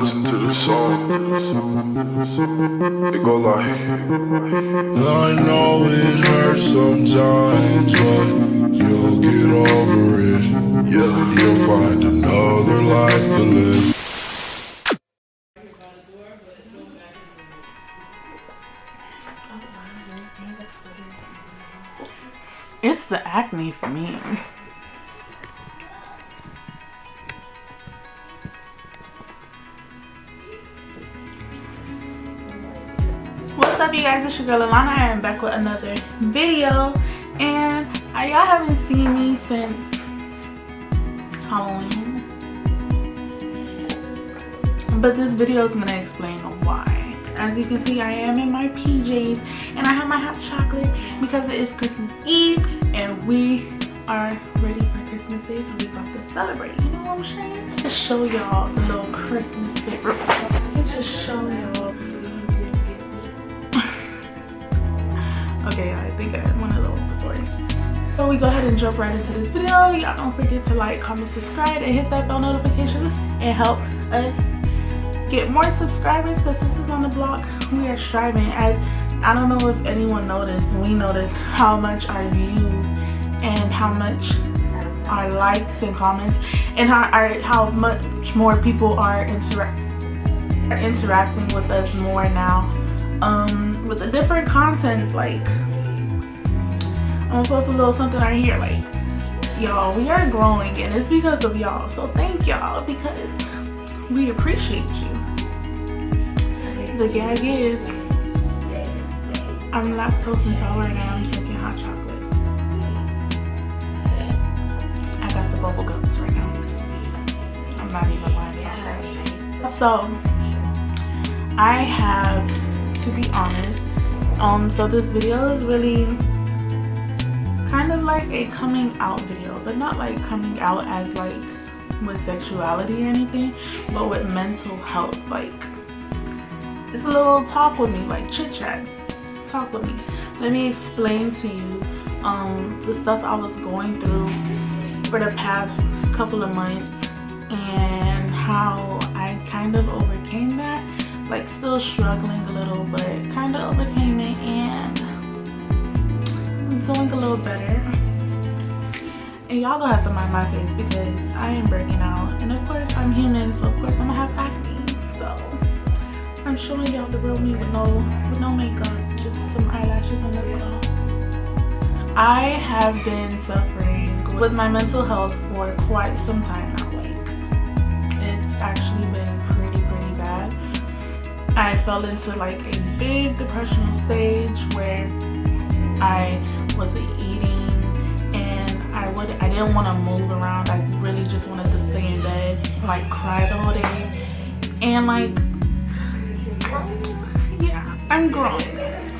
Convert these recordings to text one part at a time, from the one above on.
Listen to the song. It go like, I know it hurts sometimes, but you'll get over it. yeah. You'll find another life to live. It's the acne for me. What's up, you guys? It's your girl Alana. I am back with another video, and y'all haven't seen me since Halloween, but this video is gonna explain why. As you can see, I am in my PJs and I have my hot chocolate because it is Christmas Eve and we are ready for Christmas Day, so we about to celebrate. You know what I'm saying? Just show y'all the little Christmas favorite. Just show y'all. Okay, I think I went a little overboard. So we go ahead and jump right into this video. Y'all don't forget to like, comment, subscribe, and hit that bell notification and help us get more subscribers, because this is on the block. We are striving. I don't know if anyone noticed, we noticed how much our views and how much our likes and comments and how much more people are interacting with us more now, with the different content. Like, I'm gonna post a little something right here, like, y'all, we are growing and it's because of y'all, so thank y'all, because we appreciate you. The gag is, I'm lactose intolerant and I'm drinking hot chocolate. I got the bubble gums right now. I'm not even lying about that. So, I have to be honest. So this video is really kind of like a coming out video, but not like coming out as like with sexuality or anything, but with mental health. Like, it's a little talk with me, like chit chat, talk with me. Let me explain to you the stuff I was going through for the past couple of months and how I kind of overcame that. Like, still struggling a little, but kind of overcame it and I'm doing a little better. And y'all gonna have to mind my face because I am breaking out, and of course I'm human, so of course I'm gonna have acne. So I'm showing y'all the real me with no makeup, just some eyelashes and lip gloss. I have been suffering with my mental health for quite some time now. Like, it's actually been pretty bad. I fell into like a big depressional stage where I wasn't eating and I didn't want to move around. I really just wanted to stay in bed, like cry the whole day, and like, yeah, I'm growing, guys.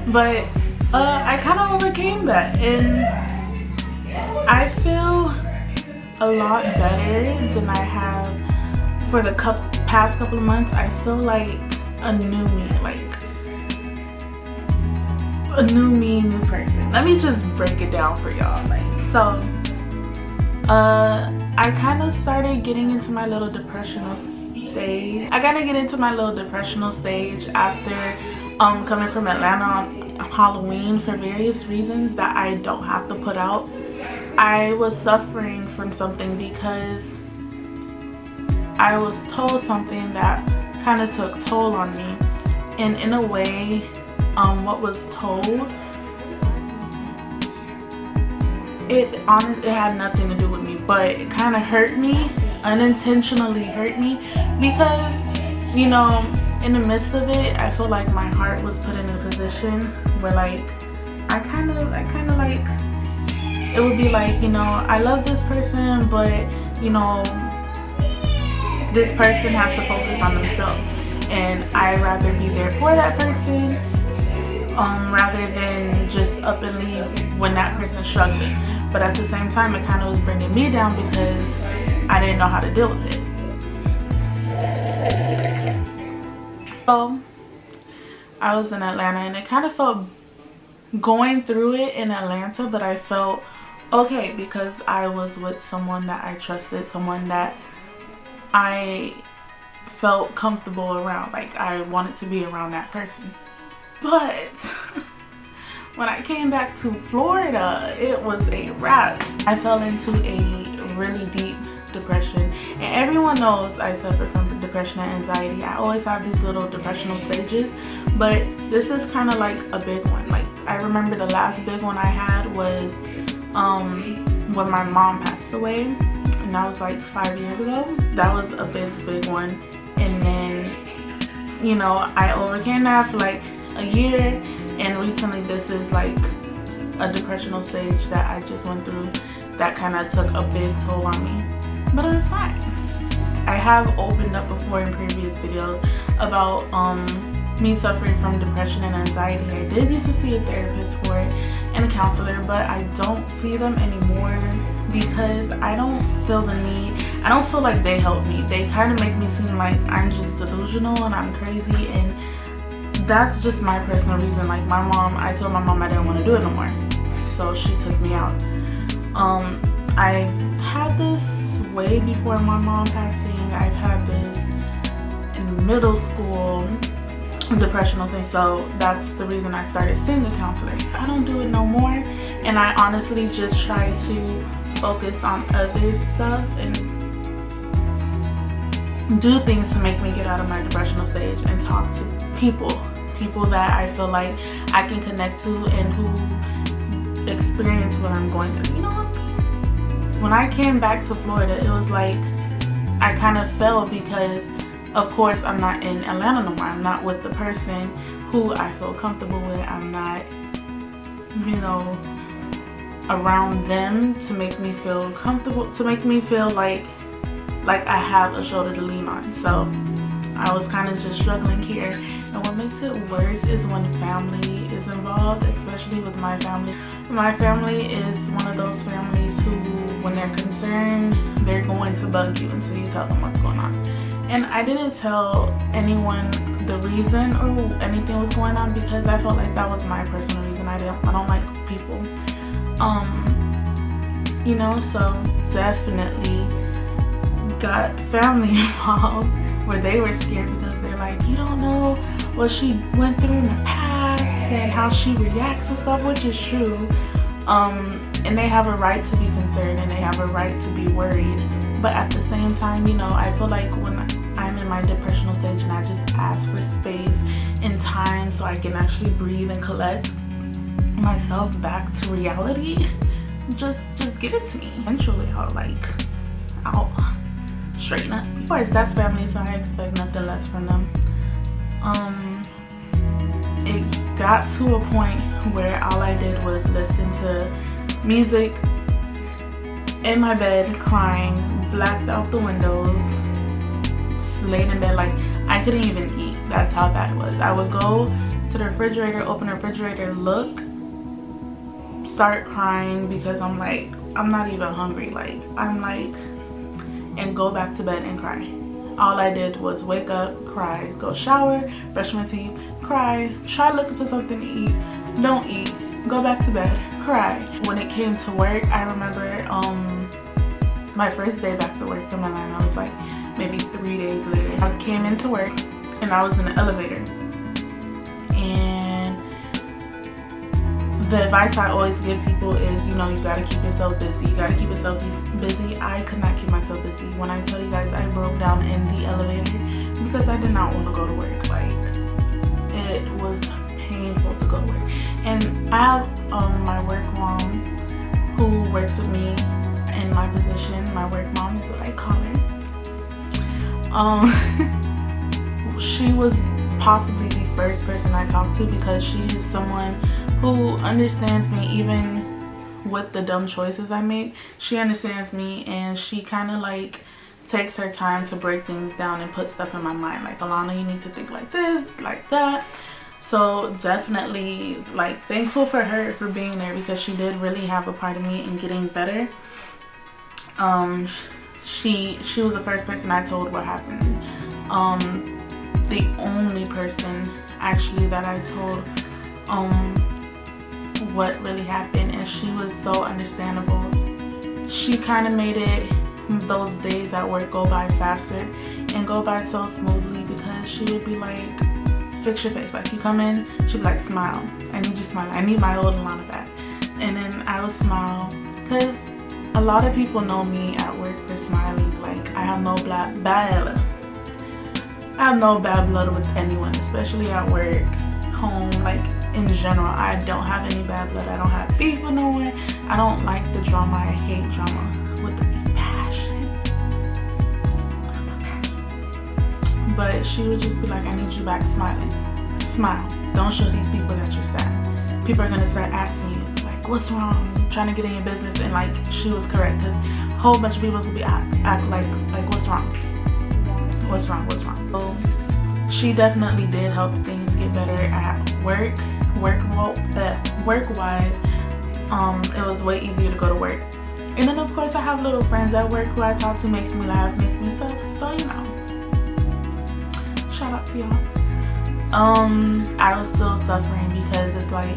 But I kind of overcame that and I feel a lot better than I have for the past couple of months. I feel like a new me, like a new me, new person. Let me just break it down for y'all. Like, so I kind of started getting into my little depressional stage. I gotta get into my little depressional stage after coming from Atlanta on Halloween for various reasons that I don't have to put out. I was suffering from something because I was told something that kind of took toll on me, and in a way, what was told, it had nothing to do with me, but it kind of hurt me, unintentionally hurt me, because, you know, in the midst of it, I feel like my heart was put in a position where, like, I kind of like, it would be like, you know, I love this person, but, you know, this person has to focus on themselves, and I'd rather be there for that person rather than just up and leave when that person's struggling. But at the same time, it kind of was bringing me down because I didn't know how to deal with it. So I was in Atlanta and it kind of felt, going through it in Atlanta, but I felt okay because I was with someone that I trusted, someone that I felt comfortable around. Like, I wanted to be around that person. But when I came back to Florida, it was a wrap. I fell into a really deep depression, and everyone knows I suffer from depression and anxiety. I always have these little depressional stages, but this is kind of like a big one. Like, I remember the last big one I had was when my mom passed away, and that was like 5 years ago. That was a big one. And then, you know, I overcame that for like a year, and recently this is like a depressional stage that I just went through that kind of took a big toll on me. But I'm fine. I have opened up before in previous videos about me suffering from depression and anxiety. I did used to see a therapist for it and a counselor, but I don't see them anymore because I don't feel the need. I don't feel like they help me. They kind of make me seem like I'm just delusional and I'm crazy, and that's just my personal reason. Like, my mom, I told my mom I didn't want to do it no more, so she took me out. I've had this way before my mom passing. I've had this in middle school, depressional thing, so that's the reason I started seeing a counselor. I don't do it no more, and I honestly just try to focus on other stuff and do things to make me get out of my depressional stage and talk to people that I feel like I can connect to and who experience what I'm going through. You know what? When I came back to Florida, it was like I kind of fell because, of course, I'm not in Atlanta no more. I'm not with the person who I feel comfortable with. I'm not, you know, around them to make me feel comfortable, to make me feel like I have a shoulder to lean on. So I was kind of just struggling here. And what makes it worse is when family is involved, especially with my family. My family is one of those families who, when they're concerned, they're going to bug you until you tell them what's going on. And I didn't tell anyone the reason or anything was going on because I felt like that was my personal reason. I don't like people. You know, so definitely got family involved where they were scared because they're like, you don't know what she went through in the past and how she reacts and stuff, which is true. And they have a right to be concerned and they have a right to be worried. But at the same time, you know, I feel like when I'm in my depressional stage and I just ask for space and time so I can actually breathe and collect myself back to reality, just give it to me. Eventually I'll straighten up. Of course, that's family, so I expect nothing less from them. It got to a point where all I did was listen to music in my bed, crying, blacked out the windows, laid in bed. Like, I couldn't even eat. That's how bad it was. I would go to the refrigerator, open the refrigerator, look, start crying because I'm like, I'm not even hungry. Like, I'm like, and go back to bed and cry. All I did was wake up, cry, go shower, brush my teeth, cry, try looking for something to eat, don't eat, go back to bed, cry. When it came to work, I remember my first day back to work from Atlanta, I was like maybe 3 days later. I came into work and I was in the elevator. And the advice I always give people is, you know, you gotta keep yourself busy. You gotta keep yourself busy. I could not keep myself busy. When I tell you guys I broke down in the elevator because I did not want to go to work. Like, it was painful to go to work. And I have my work mom who works with me in my position. My work mom is what I call her. She was possibly the first person I talked to because she is someone who understands me even with the dumb choices I make. She understands me and she kind of like takes her time to break things down and put stuff in my mind. Like, Alana, you need to think like this, like that. So definitely like thankful for her for being there because she did really have a part of me in getting better. She was the first person I told what happened. The only person actually that I told what really happened, and she was so understandable. She kind of made it those days at work go by faster and go by so smoothly because she would be like, fix your face. Like, you come in, she'd be like, smile. I need you to smile. I need my old Alana back. And then I would smile because a lot of people know me at work for smiling. Like, I have no bad blood with anyone, especially at work, home, like in general. I don't have any bad blood. I don't have beef with no one. I don't like the drama. I hate drama with the passion. But she would just be like, I need you back smiling. Smile. Don't show these people that you're sad. People are gonna start asking you, like, what's wrong? Trying to get in your business. And like, she was correct, because a whole bunch of people will be act like what's wrong? What's wrong? What's wrong? So she definitely did help things get better at work. Work-wise, it was way easier to go to work. And then of course I have little friends at work who I talk to, makes me laugh, makes me so you know. Shout out to y'all. I was still suffering because it's like,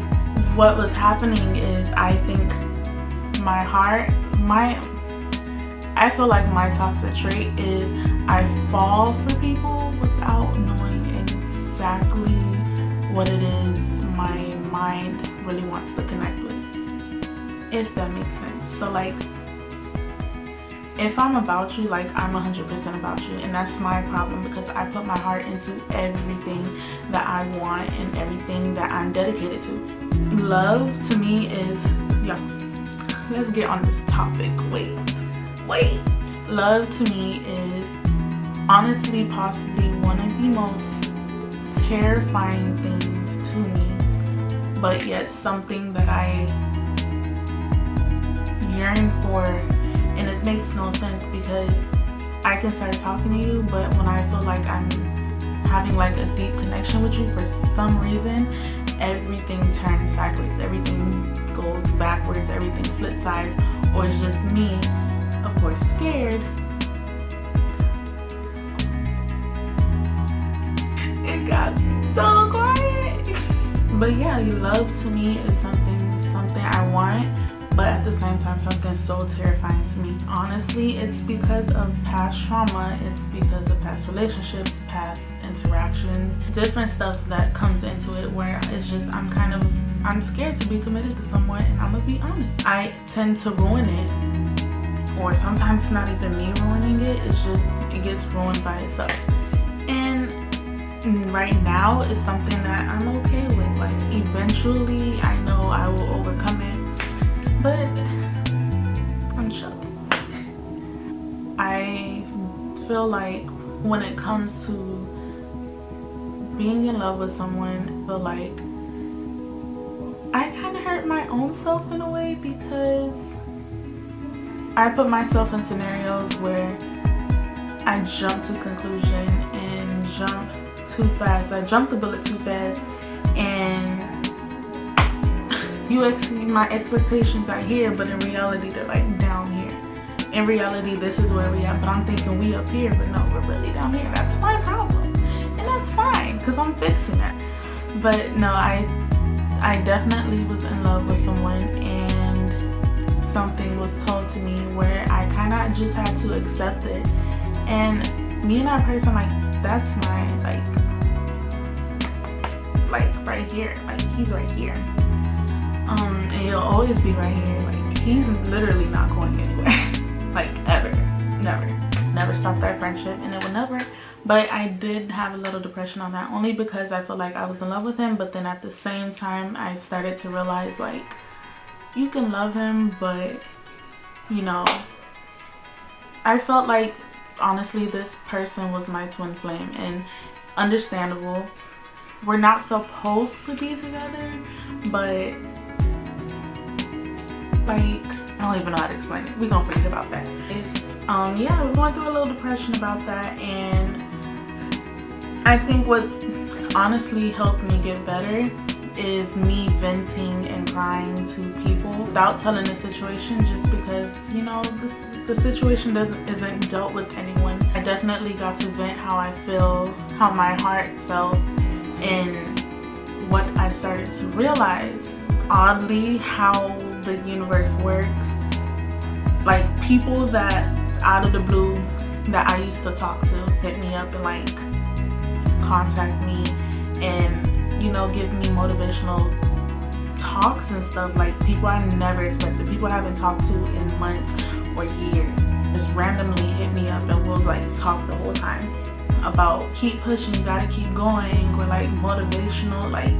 what was happening is, I think I feel like my toxic trait is I fall for people without knowing exactly what it is my mind really wants to connect with, if that makes sense. So like, if I'm about you, like, I'm 100% about you, and that's my problem, because I put my heart into everything that I want and everything that I'm dedicated to. Love to me is, let's get on this topic. Wait. Love to me is honestly possibly one of the most terrifying things to me, but yet something that I yearn for. And it makes no sense, because I can start talking to you, but when I feel like I'm having like a deep connection with you, for some reason everything turns sideways, everything goes backwards, everything flips sides, or it's just me, of course, scared. It got so quiet. But yeah, love to me is something I want, but at the same time something so terrifying to me. Honestly, it's because of past trauma, it's because of past relationships, past interactions, different stuff that comes into it, where it's just I'm scared to be committed to someone, and I'm gonna be honest, I tend to ruin it. Or sometimes it's not even me ruining it, it's just it gets ruined by itself. And right now it's something that I'm okay with. Like, eventually I know I will overcome it, but I'm chilling. I feel like when it comes to being in love with someone, I feel like I kind of hurt my own self in a way, because I put myself in scenarios where I jump to conclusion and jump too fast. I jump the bullet too fast, and you exceed my expectations are here, but in reality they're like down here. In reality, this is where we are, but I'm thinking we up here, but no, we're really down here. That's my problem, and that's fine, because I'm fixing that. But no, I definitely was in love with someone, and something was told to me where I kind of just had to accept it. And me and that person, like, that's my like right here, like he's right here, and he'll always be right here. Like, he's literally not going anywhere. Like, ever, never stopped our friendship, and it will never. But I did have a little depression on that, only because I feel like I was in love with him, but then at the same time I started to realize, like, you can love him, but you know, I felt like honestly this person was my twin flame, and understandable, we're not supposed to be together, but like, I don't even know how to explain it. We're gonna forget about that. Yeah, I was going through a little depression about that, and I think what honestly helped me get better is me venting and crying to people without telling the situation, just because, you know, the situation isn't dealt with anyone. I definitely got to vent how I feel, how my heart felt, and what I started to realize, oddly, how the universe works. Like, people that out of the blue that I used to talk to hit me up and like contact me and, you know, give me motivational talks and stuff. Like people I never expected, people I haven't talked to in months or years, just randomly hit me up and will like talk the whole time about keep pushing, you gotta keep going, or like motivational, like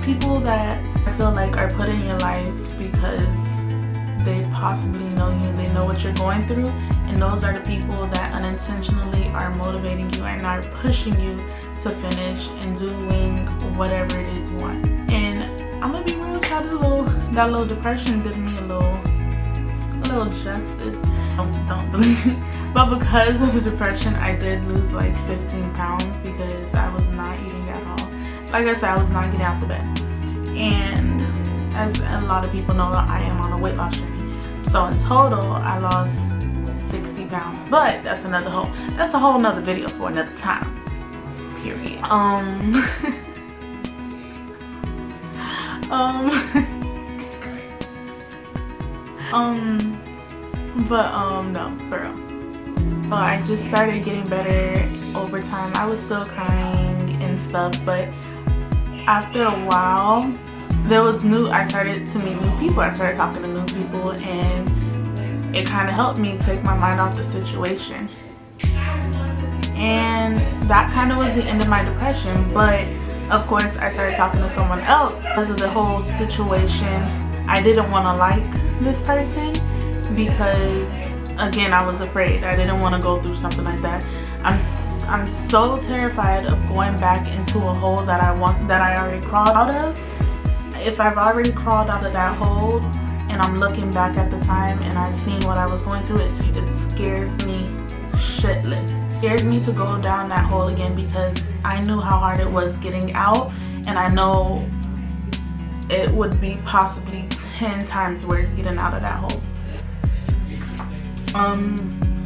people that I feel like are put in your life because they possibly know you and they know what you're going through, and those are the people that unintentionally are motivating you and are pushing you to finish and doing whatever it is you want. And I'm gonna be real with y'all, that little depression did me a little justice. Don't believe me. But because of the depression, I did lose like 15 pounds because I was not eating at all. Like I said, I was not getting out the bed. And as a lot of people know, I am on a weight loss journey. So in total, I lost 60 pounds. But that's a whole nother video for another time. Period. No, for real. I just started getting better over time. I was still crying and stuff, but after a while, I started to meet new people. I started talking to new people, and it kind of helped me take my mind off the situation. And that kind of was the end of my depression. But of course, I started talking to someone else because of the whole situation. I didn't want to like this person because, again, I was afraid. I didn't want to go through something like that. I'm so terrified of going back into a hole that I already crawled out of. If I've already crawled out of that hole and I'm looking back at the time and I've seen what I was going through, it scares me shitless. It scares me to go down that hole again because I knew how hard it was getting out, and I know it would be possibly 10 times worse getting out of that hole.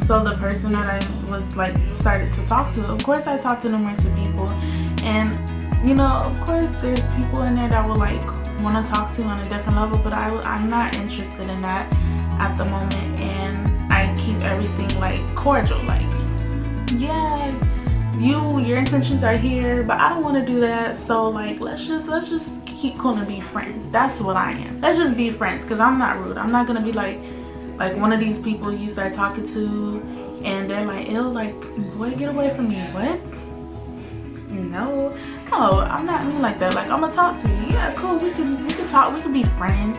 So the person that I was like started to talk to, of course I talked to numerous people, and you know, of course there's people in there that will like want to talk to on a different level, but I'm not interested in that at the moment, and I keep everything like cordial, like yeah, your intentions are here, but I don't want to do that, so like let's just keep cool and be friends. That's what I am. Let's just be friends, because I'm not rude. I'm not gonna be like one of these people you start talking to and they're like, ew, like, boy, get away from me. What? No, I'm not mean like that. Like, I'm gonna talk to you. Yeah, cool, we can talk, we can be friends,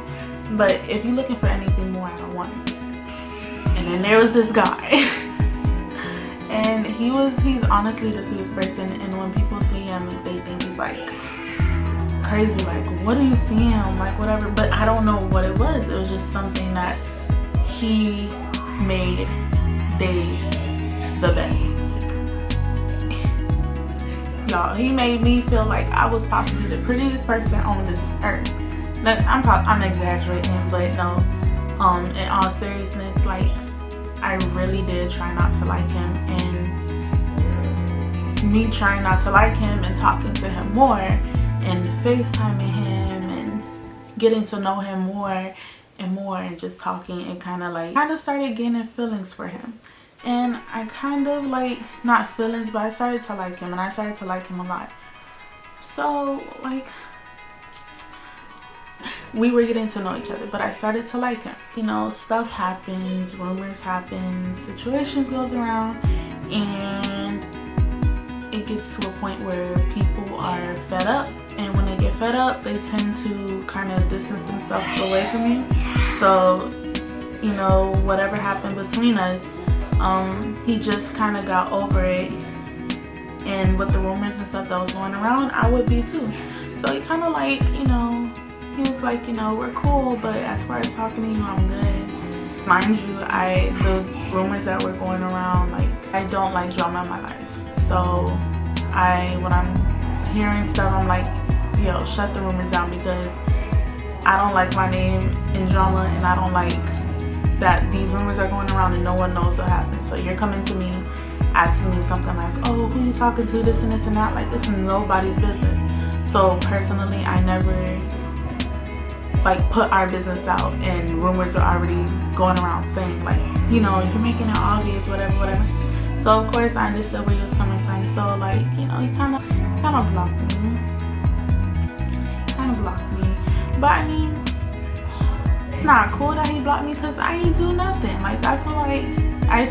but if you're looking for anything more, I don't want it. And then there was this guy and he's honestly the sweetest person, and when people see him, they think he's like crazy, like, what do you see him, like whatever, but I don't know what it was. It was just something that he made days the best. Y'all, he made me feel like I was possibly the prettiest person on this earth. I'm exaggerating, but no, in all seriousness, like, I really did try not to like him, and me trying not to like him and talking to him more and FaceTiming him and getting to know him more and more and just talking, and kind of started gaining feelings for him. And I kind of like, not feelings, but I started to like him, and I started to like him a lot. So like, we were getting to know each other, but I started to like him. You know, stuff happens, rumors happen, situations goes around, and it gets to a point where people are fed up, and when they get fed up, they tend to kind of distance themselves away from you. So, you know, whatever happened between us, he just kind of got over it, and with the rumors and stuff that was going around, I would be too. So he kind of like, you know, he was like, you know, we're cool, but as far as talking to you, I'm good. Mind you, the rumors that were going around, like, I don't like drama in my life. So when I'm hearing stuff, I'm like, yo, shut the rumors down, because I don't like my name in drama, and I don't like that these rumors are going around and no one knows what happened. So you're coming to me asking me something like, oh, who you talking to, this and this and that, like, this is nobody's business. So personally, I never like put our business out, and rumors are already going around saying like, you know, you're making it obvious, whatever. So of course I understood where he was coming from. So like, you know, he kind of blocked me. But I mean, it's not cool that he blocked me because I ain't do nothing. Like I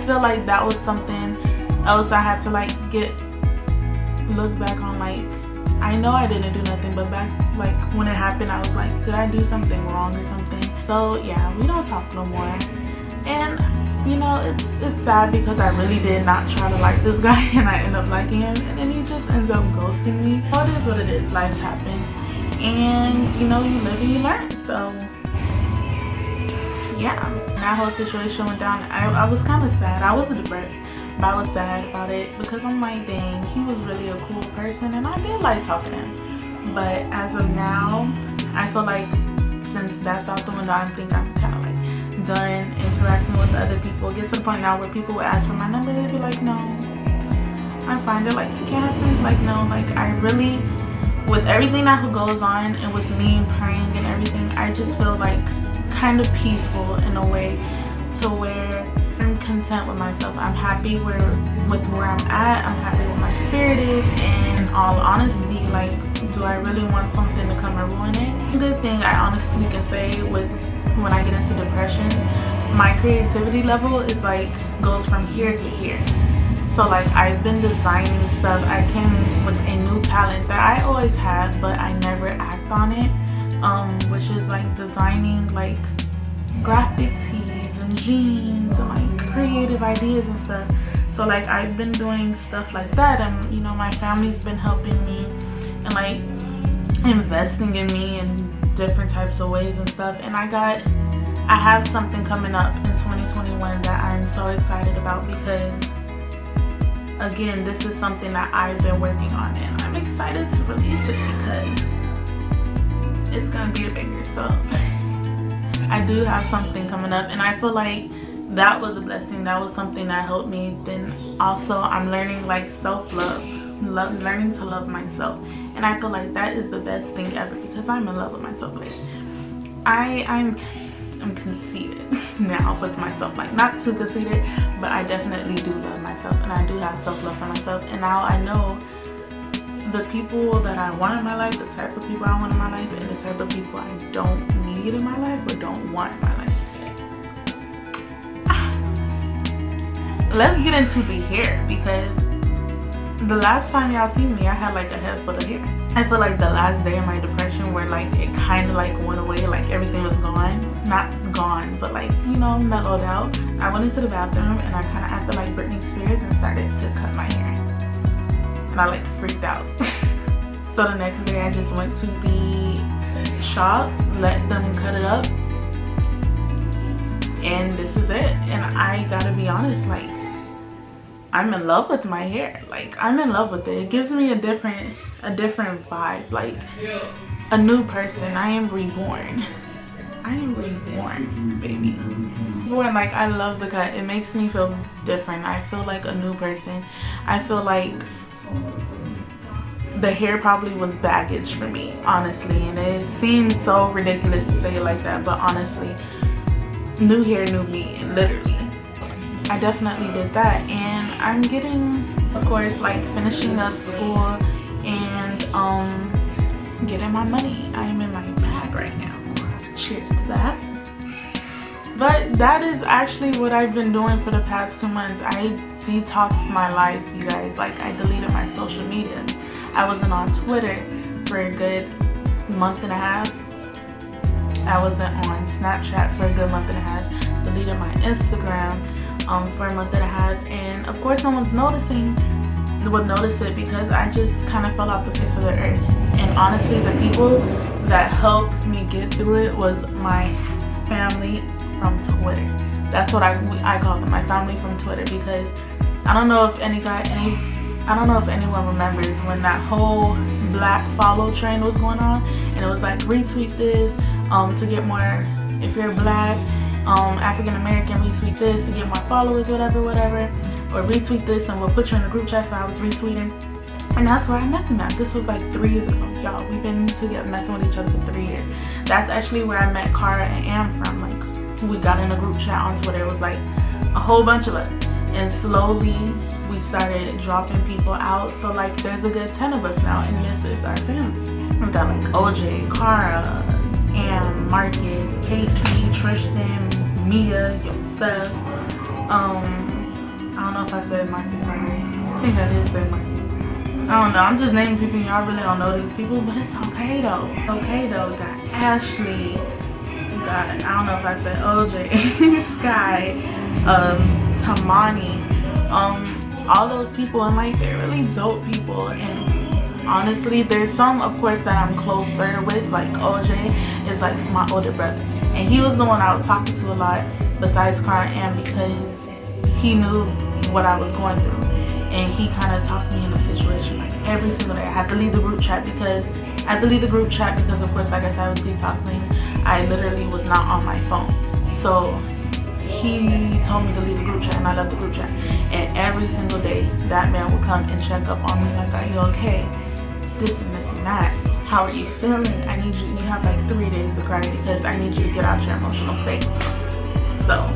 feel like that was something else I had to like look back on. Like I know I didn't do nothing, but back like when it happened, I was like, did I do something wrong or something? So yeah, we don't talk no more. And you know, it's sad because I really did not try to like this guy, and I end up liking him, and then he just ends up ghosting me. So it is what it is. Life's happen, and you know, you live and you learn. So yeah, that whole situation went down. I was kind of sad. I wasn't depressed, but I was sad about it because I'm like, dang, he was really a cool person, and I did like talking to him. But as of now, I feel like since that's out the window, I think I'm kind of like done interacting with other people. It gets to the point now where people would ask for my number, they'd be like, no, I'm fine. They're like, you can't have friends. Like, no, like I really, with everything that goes on and with me praying and everything, I just feel like kind of peaceful in a way to where I'm content with myself. I'm happy with where I'm at. I'm happy with my spirit is, and in all honesty, like, do I really want something to come and ruin it? A good thing I honestly can say with when I get into depression, my creativity level is like goes from here to here. So like I've been designing stuff. I came with a new talent that I always had, but I never act on it, which is like designing like graphic tees and jeans and like creative ideas and stuff. So like I've been doing stuff like that, and you know, my family's been helping me and like investing in me in different types of ways and stuff. And I have something coming up in 2021 that I'm so excited about, because again, this is something that I've been working on, and I'm excited to release it because it's gonna be a banger. So I do have something coming up, and I feel like that was a blessing. That was something that helped me. Then also I'm learning like self-love, learning to love myself, and I feel like that is the best thing ever because I'm in love with myself. Like I'm conceited now with myself, like not too conceited, but I definitely do love myself, and I do have self-love for myself. And now I know the people that I want in my life, the type of people I want in my life, and the type of people I don't need in my life or don't want in my life. Let's get into the hair, because the last time y'all seen me, I had like a head full of hair. I feel like the last day of my depression where like it kind of like went away, like everything was gone. Not gone, but like, you know, mellowed out. I went into the bathroom and I kind of acted like Britney Spears and started to cut my hair. And I like freaked out. So the next day I just went to the shop, let them cut it up. And this is it. And I gotta be honest, like, I'm in love with my hair. Like, I'm in love with it. It gives me a different vibe, like a new person. I am reborn. I am reborn, baby. Reborn. Like, I love the cut. It makes me feel different. I feel like a new person. I feel like the hair probably was baggage for me, honestly, and it seems so ridiculous to say it like that, but honestly, new hair, new me, literally. I definitely did that, and I'm getting, of course, like finishing up school and getting my money. I am in my bag right now. Cheers to that. But that is actually what I've been doing for the past 2 months. I detoxed my life, you guys. Like, I deleted my social media. I wasn't on Twitter for a good month and a half. I wasn't on Snapchat for a good month and a half. Deleted my Instagram for a month and a half, and of course no one's would notice it because I just kind of fell off the face of the earth. And honestly, the people that helped me get through it was my family from Twitter. That's what I call them, my family from Twitter, because I don't know if anyone remembers when that whole black follow trend was going on, and it was like, retweet this to get more, if you're black, African American, retweet this to get more followers, whatever, or retweet this and we'll put you in a group chat. So I was retweeting And that's where I met them at. This was like 3 years ago, y'all. We've been together messing with each other for 3 years. That's actually where I met Cara and Am from. Like, we got in a group chat on Twitter. It was like a whole bunch of us. And slowly we started dropping people out. So like there's a good 10 of us now, and this is our family. We got like OJ, Cara, Am, Marcus, Casey, Tristan, Mia, yourself. I don't know if I said Marcus already. I think I did say Marcus. I don't know, I'm just naming people. Y'all really don't know these people, but it's okay though. It's okay though. We got Ashley. We got, I don't know if I said OJ, Sky, Tamani, all those people, and like they're really dope people. And honestly, there's some, of course, that I'm closer with. Like OJ is like my older brother, and he was the one I was talking to a lot besides Cara and because he knew what I was going through. And he kind of talked me in a situation like every single day. I had to leave the group chat because of course, like I said, I was detoxing. I literally was not on my phone. So he told me to leave the group chat, and I left the group chat. And every single day that man would come and check up on me like, are you okay? This and this and that. How are you feeling? I need you have like 3 days to cry because I need you to get out your emotional state. So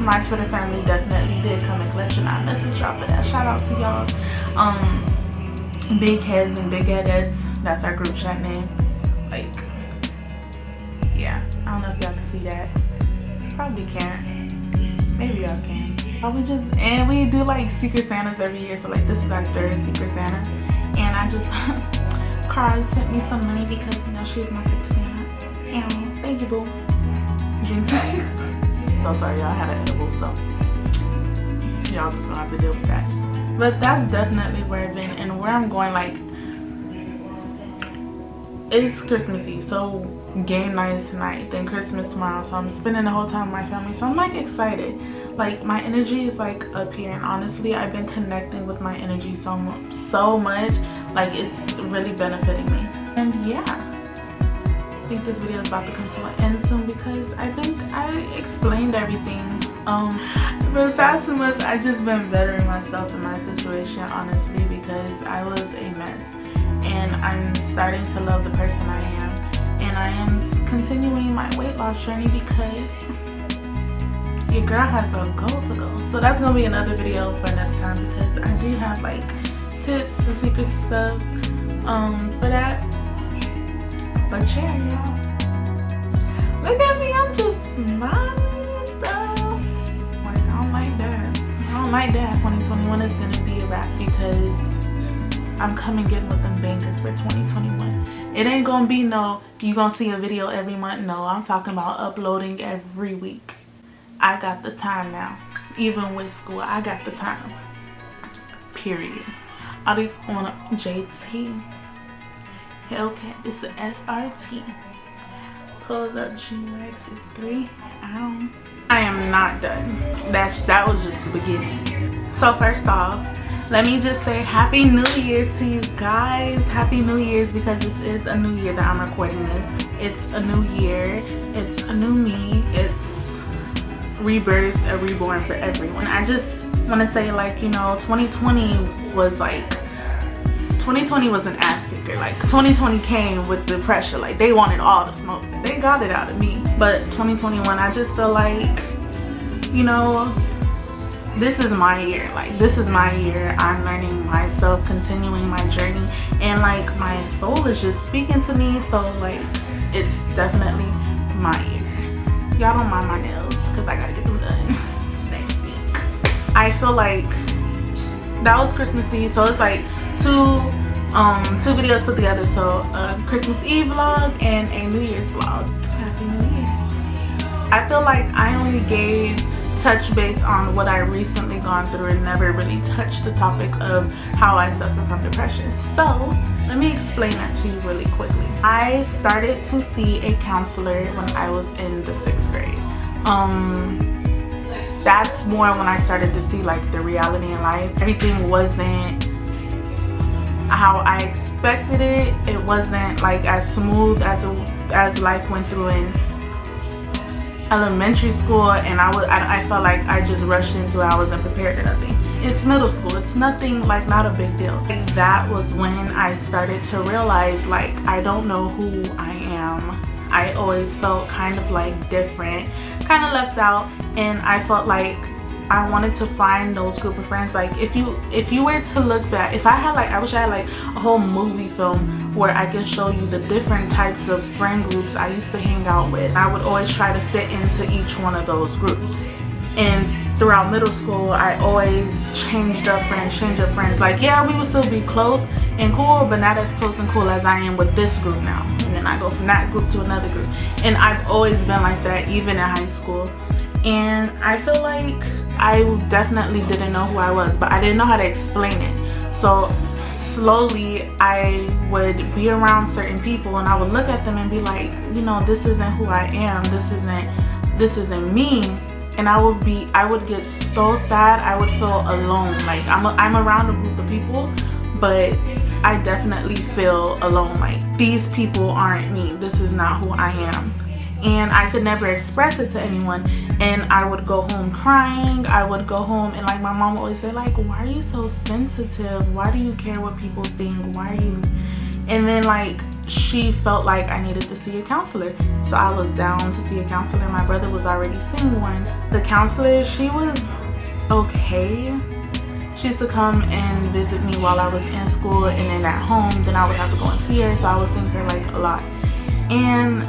my Twitter family definitely did come in collection. I message y'all for that. Shout out to y'all. Big Heads and Big Heads, that's our group chat name. Like, yeah, I don't know if y'all can see that. Probably can't. Maybe y'all can. But we do like Secret Santas every year. So like this is our 3rd Secret Santa. And I just Cara sent me some money because you know she's my Secret Santa. And thank you, boo. Jinx. Oh, sorry, y'all had an edible, so y'all just gonna have to deal with that. But that's definitely where I've been, and where I'm going. Like, it's Christmas Eve, so game night is tonight, then Christmas tomorrow, so I'm spending the whole time with my family. So I'm like excited. Like, my energy is like up here, and honestly I've been connecting with my energy so much. Like, it's really benefiting me. And yeah, I think this video is about to come to an end soon because I think I explained everything. For the past 2 months, I've just been bettering myself in my situation, honestly, because I was a mess. And I'm starting to love the person I am. And I am continuing my weight loss journey because your girl has a goal to go. So that's going to be another video for another time because I do have like tips and secrets and stuff for that. But yeah, y'all. Look at me, I'm just smiling and stuff. Like, I don't like that. I don't like that. 2021 is gonna be a wrap because I'm coming in with them bangers for 2021. It ain't gonna be no, you gonna see a video every month. No, I'm talking about uploading every week. I got the time now. Even with school, I got the time. Period. All these on JT. Hellcat, it's the SRT. Pull up G-Rex is 3. Ow. I am not done. That was just the beginning. So first off, let me just say Happy New Year's to you guys. Happy New Year's because this is a new year that I'm recording this. It's a new year. It's a new me. It's rebirth, a reborn for everyone. I just want to say, like, you know, 2020 was an ass kicker. Like, 2020 came with the pressure. Like, they wanted all the smoke. They got it out of me. But 2021, I just feel like, you know, this is my year. Like, this is my year. I'm learning myself, continuing my journey, and like my soul is just speaking to me. So like, it's definitely my year. Y'all don't mind my nails because I gotta get them done next week. I feel like that was Christmas Eve, so it's like two videos put together. So a Christmas Eve vlog and a New Year's vlog. Happy New Year. I feel like I only gave touch base on what I recently gone through and never really touched the topic of how I suffer from depression. So let me explain that to you really quickly. I started to see a counselor when I was in the 6th grade. That's more when I started to see like the reality in life. Everything wasn't how I expected it. It wasn't like as smooth as life went through in elementary school, and I felt like I just rushed into it. I wasn't prepared for nothing. it's middle school. It's nothing, like, not a big deal. And that was when I started to realize, like, I don't know who I am. I always felt kind of like different, kind of left out, and I felt like I wanted to find those group of friends. Like, if you were to look back, if I had, like, I wish I had like a whole movie film where I could show you the different types of friend groups I used to hang out with. I would always try to fit into each one of those groups. And throughout middle school, I always changed up friends. Like, yeah, we would still be close and cool, but not as close and cool as I am with this group now. And then I go from that group to another group. And I've always been like that, even in high school. And I feel like I definitely didn't know who I was, but I didn't know how to explain it. So slowly I would be around certain people and I would look at them and be like, you know, this isn't who I am. This isn't me. And I would get so sad. I would feel alone. Like, I'm around a group of people, but I definitely feel alone. Like, these people aren't me. This is not who I am. And I could never express it to anyone. And I would go home crying. I would go home and, like, my mom would always say, like, why are you so sensitive? Why do you care what people think? Why are you? And then, like, she felt like I needed to see a counselor. So I was down to see a counselor. My brother was already seeing one. The counselor, she was okay. She used to come and visit me while I was in school, and then at home, then I would have to go and see her. So I was seeing her, like, a lot. And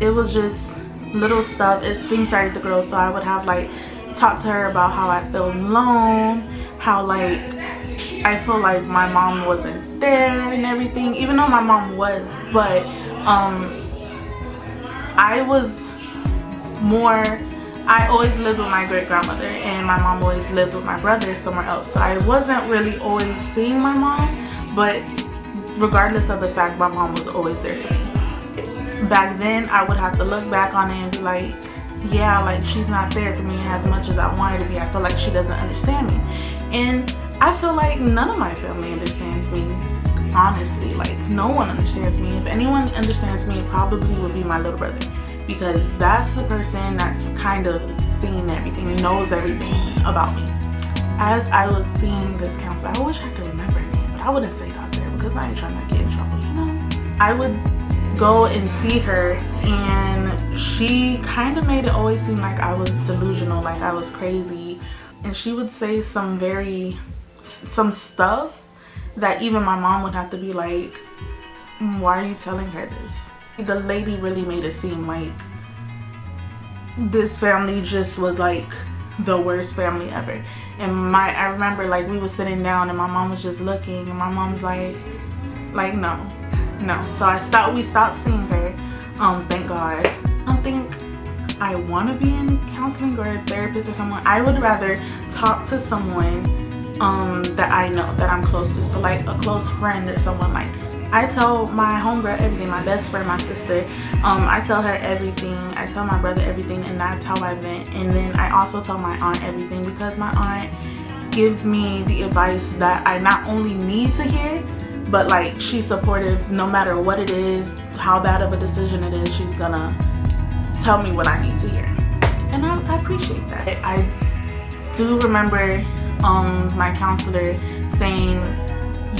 it was just little stuff as things started to grow. So I would have, like, talk to her about how I felt alone, how, like, I feel like my mom wasn't there and everything, even though my mom was. But I always lived with my great-grandmother, and my mom always lived with my brother somewhere else. So I wasn't really always seeing my mom, but regardless of the fact, my mom was always there for me. Back then, I would have to look back on it and be like, yeah, like, she's not there for me as much as I want her to be. I feel like she doesn't understand me. And I feel like none of my family understands me, honestly. Like, no one understands me. If anyone understands me, it probably would be my little brother, because that's the person that's kind of seen everything, knows everything about me. As I was seeing this counselor, I wish I could remember her name, but I wouldn't say it out there because I ain't trying to get in trouble, you know? I would go and see her, and she kind of made it always seem like I was delusional, like I was crazy. And she would say some stuff that even my mom would have to be like, why are you telling her this? The lady really made it seem like this family just was like the worst family ever. And I remember, like, we were sitting down and my mom was just looking, and my mom's like no. So we stopped seeing her. Thank God. I don't think I want to be in counseling or a therapist or someone. I would rather talk to someone that I know, that I'm close to. So, like, a close friend or someone. Like, I tell my homegirl everything, my best friend, my sister. I tell her everything. I tell my brother everything, and that's how I vent. And then I also tell my aunt everything, because my aunt gives me the advice that I not only need to hear, but, like, she's supportive no matter what it is, how bad of a decision it is. She's gonna tell me what I need to hear, and I appreciate that. I do remember my counselor saying,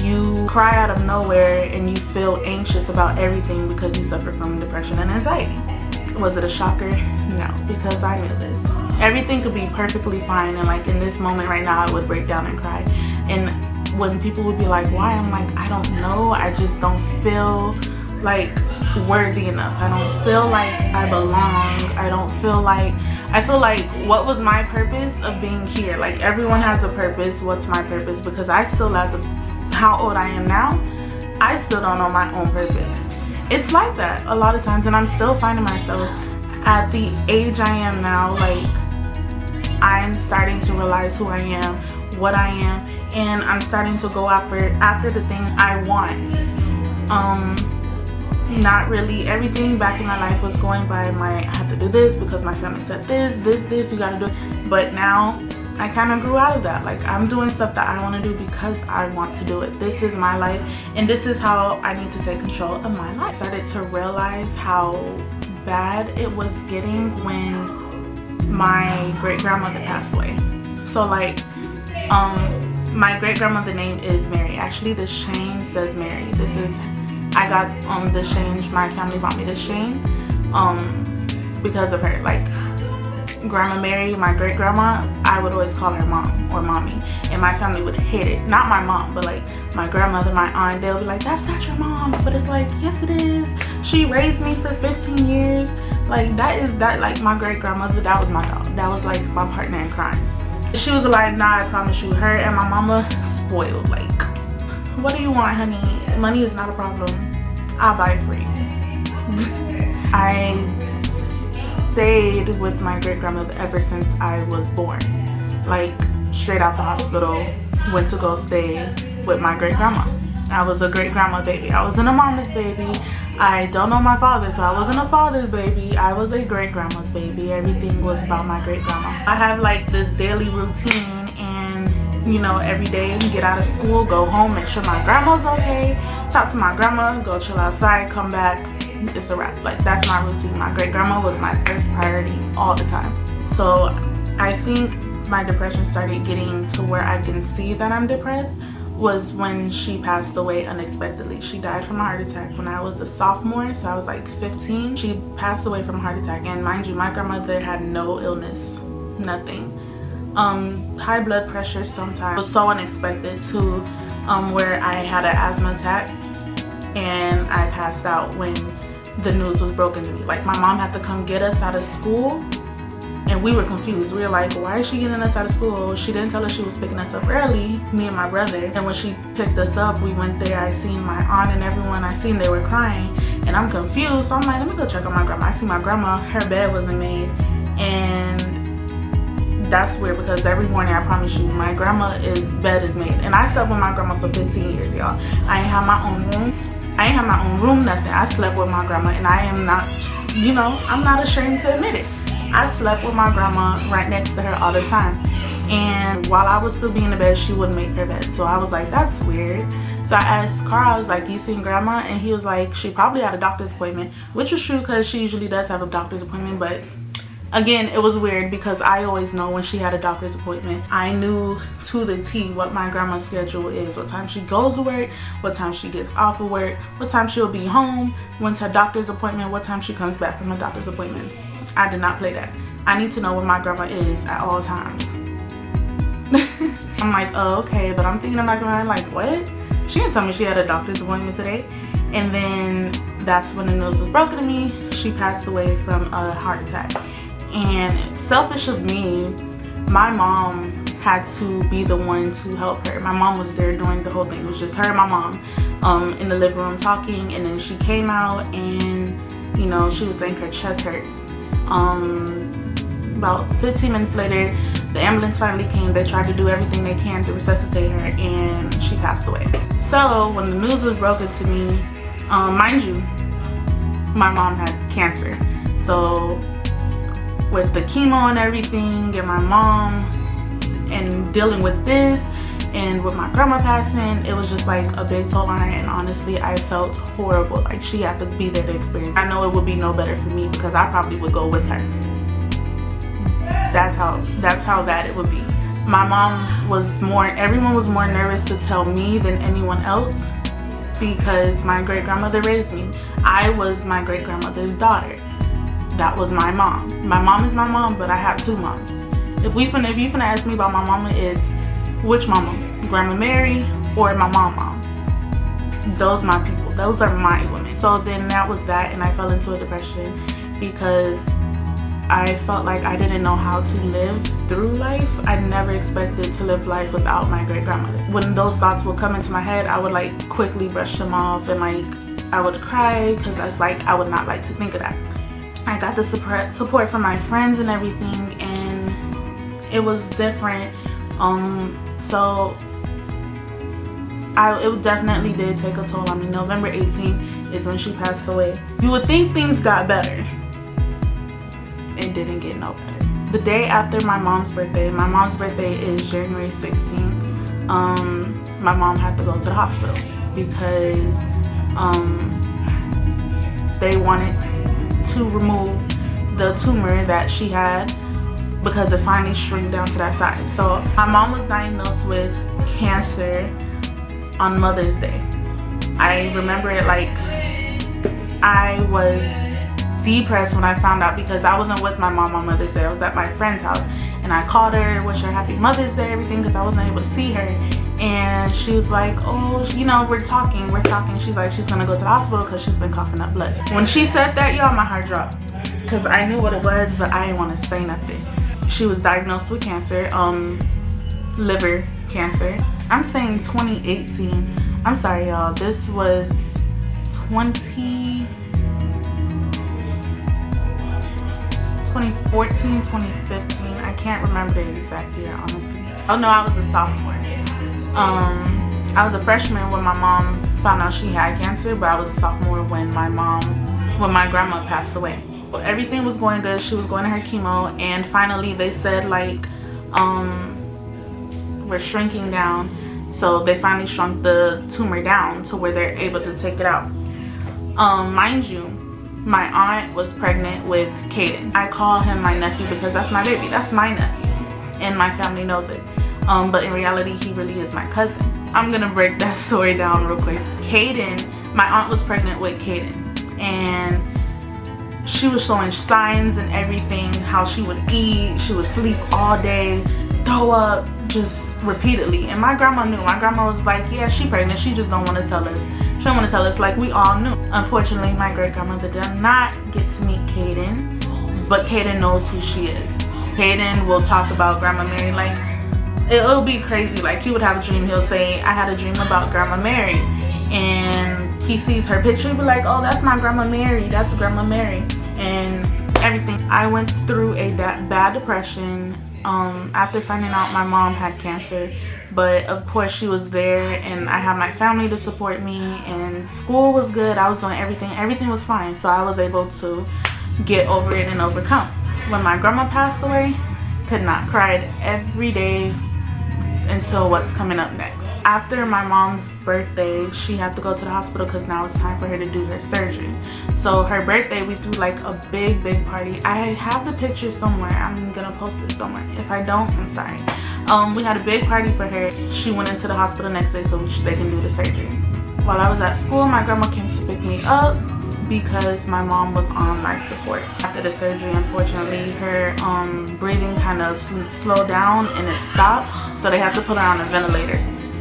you cry out of nowhere and you feel anxious about everything because you suffer from depression and anxiety. Was it a shocker? No, because I knew this. Everything could be perfectly fine, and, like, in this moment right now, I would break down and cry. And when people would be like, why? I'm like, I don't know. I just don't feel like worthy enough. I don't feel like I belong. I feel like, what was my purpose of being here? Like, everyone has a purpose. What's my purpose? Because I still, as of how old I am now, I still don't know my own purpose. It's like that a lot of times, and I'm still finding myself at the age I am now. Like, I'm starting to realize who I am, what I am, and I'm starting to go after the thing I want. Not really everything back in my life was going by I have to do this because my family said this, you gotta do it. But now I kind of grew out of that. Like, I'm doing stuff that I want to do because I want to do it. This is my life, and this is how I need to take control of my life. I started to realize how bad it was getting when my great-grandmother passed away. So, like, My great grandmother name is Mary. Actually, the chain says Mary. This is, I got this chain. My family bought me this chain because of her. Like, Grandma Mary, my great grandma, I would always call her mom or mommy, and my family would hate it. Not my mom, but like my grandmother, my aunt, they'll be like, that's not your mom. But it's like, yes it is. She raised me for 15 years. Like, like my great grandmother, that was my dog. That was like my partner in crime. She was like, nah, I promise you. Her and my mama spoiled. Like, what do you want, honey? Money is not a problem. I'll buy it for you. I stayed with my great grandmother ever since I was born. Like, straight out the hospital, went to go stay with my great grandma. I was a great grandma baby. I wasn't a mama's baby. I don't know my father, so I wasn't a father's baby. I was a great grandma's baby. Everything was about my great grandma. I have like this daily routine, and you know, every day get out of school, go home, make sure my grandma's okay, talk to my grandma, go chill outside, come back. It's a wrap. Like, that's my routine. My great grandma was my first priority all the time. So I think my depression started getting to where I can see that I'm depressed was when she passed away unexpectedly. She died from a heart attack when I was a sophomore, so I was like 15. She passed away from a heart attack, and mind you, my grandmother had no illness, nothing. High blood pressure sometimes. It was so unexpected too, where I had an asthma attack and I passed out when the news was broken to me. Like, my mom had to come get us out of school, and we were confused. We were like, why is she getting us out of school? She didn't tell us she was picking us up early, me and my brother. And when she picked us up, we went there. I seen my aunt and everyone. I seen they were crying, and I'm confused. So I'm like, let me go check on my grandma. I see my grandma, her bed wasn't made, and that's weird because every morning, I promise you, my grandma's bed is made. And I slept with my grandma for 15 years, y'all. I ain't have my own room. I ain't have my own room, nothing. I slept with my grandma, and I am not, you know, I'm not ashamed to admit it. I slept with my grandma right next to her all the time. And while I was still being in bed, she wouldn't make her bed. So I was like, that's weird. So I asked Carl, I was like, you seen grandma? And he was like, she probably had a doctor's appointment, which is true because she usually does have a doctor's appointment. But again, it was weird because I always know when she had a doctor's appointment. I knew to the T what my grandma's schedule is, what time she goes to work, what time she gets off of work, what time she'll be home, when's her doctor's appointment, what time she comes back from her doctor's appointment. I did not play that. I need to know where my grandma is at all times. I'm like, oh, okay, but I'm thinking about grandma, like, what? She didn't tell me she had a doctor's appointment today. And then that's when the news was broken to me. She passed away from a heart attack. And selfish of me, my mom had to be the one to help her. My mom was there during the whole thing. It was just her and my mom in the living room talking, and then she came out and, you know, she was saying her chest hurts. About 15 minutes later, the ambulance finally came. They tried to do everything they can to resuscitate her, and she passed away. So when the news was broken to me, mind you, my mom had cancer. So with the chemo and everything, and my mom, and dealing with this, and with my grandma passing, it was just like a big toll on her. And honestly, I felt horrible. Like, she had to be there to experience. I know it would be no better for me because I probably would go with her. That's how bad it would be. My mom was everyone was more nervous to tell me than anyone else because my great grandmother raised me. I was my great grandmother's daughter. That was my mom. My mom is my mom, but I have two moms. If you finna ask me about my mama, it's which mama? Grandma Mary or my mom? Those my people. Those are my women. So then that was that, and I fell into a depression because I felt like I didn't know how to live through life. I never expected to live life without my great grandmother. When those thoughts would come into my head, I would like quickly brush them off, and like I would cry because I was like, I would not like to think of that. I got the support from my friends and everything, and it was different. So it definitely did take a toll on me. November 18th is when she passed away. You would think things got better. It didn't get no better. The day after my mom's birthday is January 16th, my mom had to go to the hospital because they wanted to remove the tumor that she had because it finally shrunk down to that size. So my mom was diagnosed with cancer on Mother's Day. I remember it like I was depressed when I found out, because I wasn't with my mom on Mother's Day. I was at my friend's house, and I called her, wish her happy Mother's Day, everything, because I wasn't able to see her. And she was like, oh, you know, we're talking. She's like, she's gonna go to the hospital because she's been coughing up blood. When she said that, y'all, my heart dropped, because I knew what it was, but I didn't want to say nothing. She was diagnosed with cancer, liver cancer. I'm saying 2018. I'm sorry, y'all. This was 2014, 2015. I can't remember the exact year, honestly. Oh no, I was a sophomore. I was a freshman when my mom found out she had cancer, but I was a sophomore when my grandma passed away. Well, everything was going good. She was going to her chemo, and finally they said like, we're shrinking down. So they finally shrunk the tumor down to where they're able to take it out. Mind you, my aunt was pregnant with Caden. I call him my nephew because that's my baby. That's my nephew, and my family knows it. But in reality, he really is my cousin. I'm gonna break that story down real quick. Caden, my aunt was pregnant with Caden, and she was showing signs and everything, how she would eat, she would sleep all day, throw up, just repeatedly. And my grandma knew. My grandma was like, yeah, she pregnant, she just don't want to tell us. She don't want to tell us, like we all knew. Unfortunately, my great grandmother did not get to meet Caden, but Caden knows who she is. Caden will talk about Grandma Mary, like it'll be crazy. Like he would have a dream, he'll say, I had a dream about Grandma Mary, and he sees her picture, he'll be like, oh, that's my Grandma Mary, that's Grandma Mary, and everything. I went through a bad depression after finding out my mom had cancer, but of course she was there, and I had my family to support me, and school was good. I was doing everything was fine, so I was able to get over it and overcome. When my grandma passed away, could not. Cried every day until what's coming up next. After my mom's birthday, she had to go to the hospital because now it's time for her to do her surgery. So her birthday, we threw like a big party. I have the picture somewhere. I'm gonna post it somewhere. If I don't, I'm sorry. We had a big party for her. She went into the hospital next day so they can do the surgery. While I was at school, my grandma came to pick me up because my mom was on life support. After the surgery, unfortunately, her breathing kind of slowed down and it stopped, so they had to put her on a ventilator.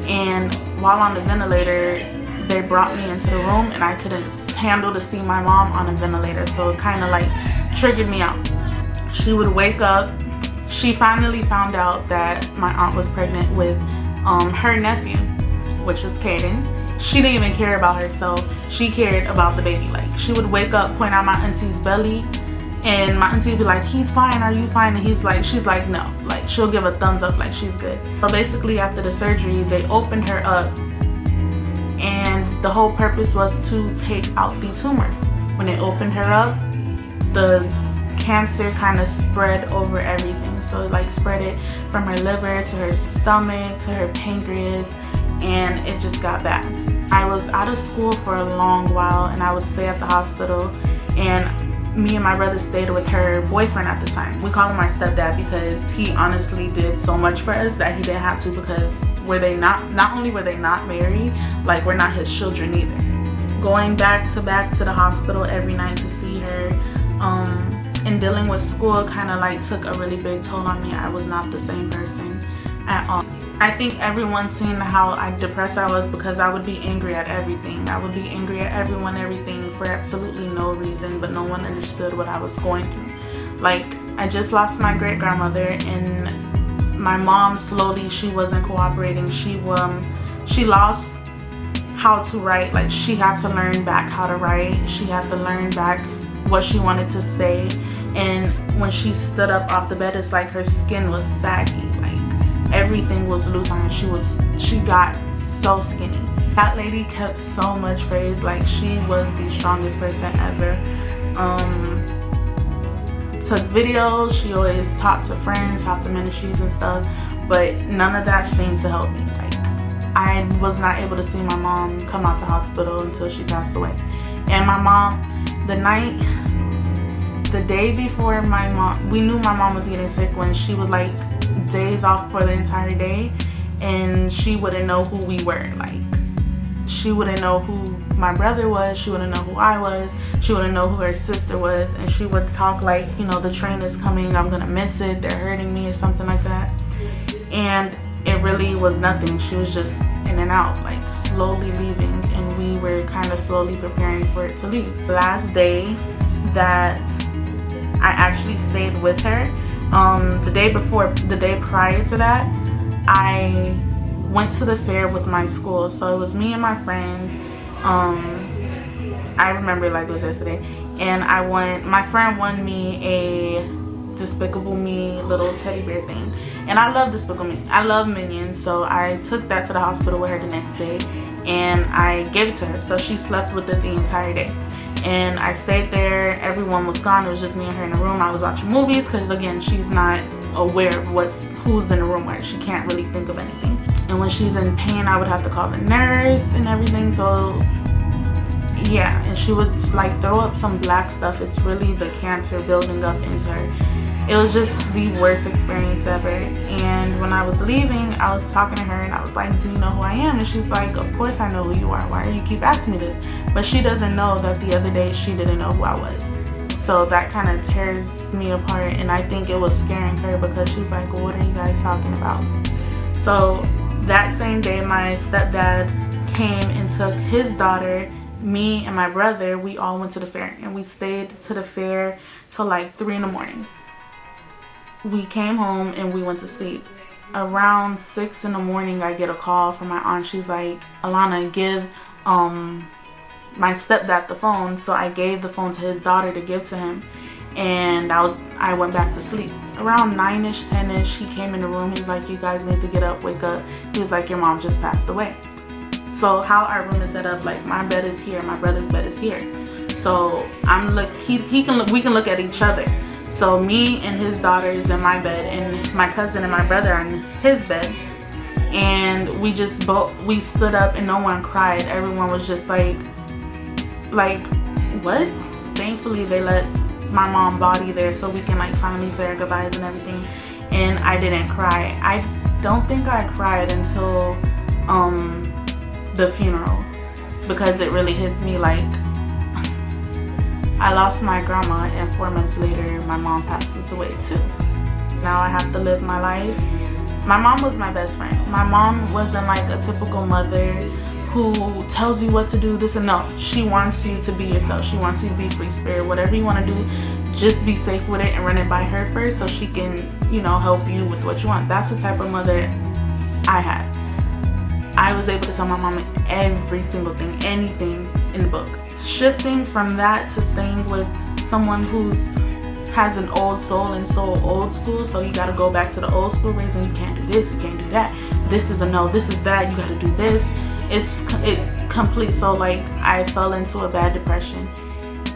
And while on the ventilator, they brought me into the room, and I couldn't handle to see my mom on a ventilator, so it kind of like triggered me out. She would wake up. She finally found out that my aunt was pregnant with her nephew, which was Caden. She didn't even care about herself. She cared about the baby. Like she would wake up, point out my auntie's belly, and my auntie would be like, he's fine, are you fine? And she's like, no. Like she'll give a thumbs up, like she's good. So basically after the surgery, they opened her up, and the whole purpose was to take out the tumor. When they opened her up, the cancer kind of spread over everything. So it like spread it from her liver to her stomach to her pancreas, and it just got bad. I was out of school for a long while, and I would stay at the hospital, and me and my brother stayed with her boyfriend at the time. We call him our stepdad because he honestly did so much for us that he didn't have to, because not only were they not married, like we're not his children either. Going back to the hospital every night to see her, and dealing with school kind of like took a really big toll on me. I was not the same person at all. I think everyone's seen how depressed I was because I would be angry at everything. I would be angry at everyone, everything, for absolutely no reason, but no one understood what I was going through. Like, I just lost my great grandmother, and my mom slowly, she wasn't cooperating. She lost how to write. Like, she had to learn back how to write. She had to learn back what she wanted to say. And when she stood up off the bed, it's like her skin was saggy. Like, everything was loose on her. She got so skinny. That lady kept so much praise. Like, she was the strongest person ever. Took videos. She always talked to friends, talked to ministries and stuff, but none of that seemed to help me. Like, I was not able to see my mom come out the hospital until she passed away. And my mom, the night the day before we knew my mom was getting sick when she would like days off for the entire day, and she wouldn't know who we were. Like, she wouldn't know who my brother was, she wouldn't know who I was, she wouldn't know who her sister was, and she would talk like, you know, the train is coming, I'm gonna miss it, they're hurting me, or something like that. And it really was nothing. She was just in and out, like slowly leaving, and we were kind of slowly preparing for it to leave. The last day that I actually stayed with her, the day prior to that, I went to the fair with my school. So it was me and my friends. I remember like it was yesterday, and my friend won me a Despicable Me little teddy bear thing, and I love Despicable Me. I love Minions, so I took that to the hospital with her the next day, and I gave it to her. So she slept with it the entire day, and I stayed there. Everyone was gone. It was just me and her in the room. I was watching movies because, again, she's not aware of who's in the room where she can't really think of anything. And when she's in pain, I would have to call the nurse and everything. So yeah, and she would like throw up some black stuff. It's really the cancer building up into her. It was just the worst experience ever. And when I was leaving, I was talking to her and I was like, do you know who I am? And she's like, of course I know who you are. Why do you keep asking me this? But she doesn't know that the other day she didn't know who I was. So that kind of tears me apart, and I think it was scaring her because she's like, well, what are you guys talking about? So that same day, my stepdad came and took his daughter, me and my brother. We all went to the fair, and we stayed to the fair till like 3 in the morning. We came home and we went to sleep. Around 6 in the morning, I get a call from my aunt. She's like, Alana, give my stepdad the phone. So I gave the phone to his daughter to give to him, and I went back to sleep. Around 9ish, 10ish, he came in the room. He's like, you guys need to get up, wake up. He was like, your mom just passed away. So how our room is set up, like my bed is here, my brother's bed is here. So I'm like, we can look at each other. So me and his daughter is in my bed, and my cousin and my brother are in his bed. And we stood up, and no one cried. Everyone was just like what? Thankfully they let my mom body there so we can like finally say our goodbyes and everything. And I didn't cry. I don't think I cried until the funeral, because it really hits me. Like, I lost my grandma, and 4 months later my mom passes away too. Now I have to live my life. My mom was my best friend. My mom wasn't like a typical mother who tells you what to do, this and no. She wants you to be yourself. She wants you to be free spirit. Whatever you want to do, just be safe with it and run it by her first, so she can, you know, help you with what you want. That's the type of mother I had. I was able to tell my mom every single thing, anything in the book. Shifting from that to staying with someone has an old soul and so old school, so you got to go back to the old school raising. You can't do this, you can't do that, this is a no, this is that, you got to do this. It complete. So like, I fell into a bad depression,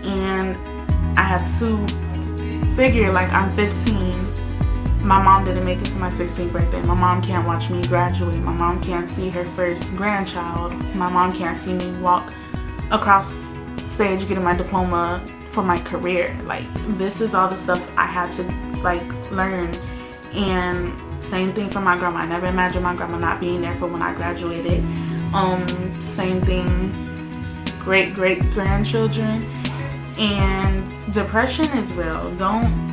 and I had to figure, like, I'm 15. My mom didn't make it to my 16th birthday. My mom can't watch me graduate. My mom can't see her first grandchild. My mom can't see me walk across stage getting my diploma for my career. Like, this is all the stuff I had to like learn. And same thing for my grandma. I never imagined my grandma not being there for when I graduated. Same thing, great grandchildren. And depression is real. Don't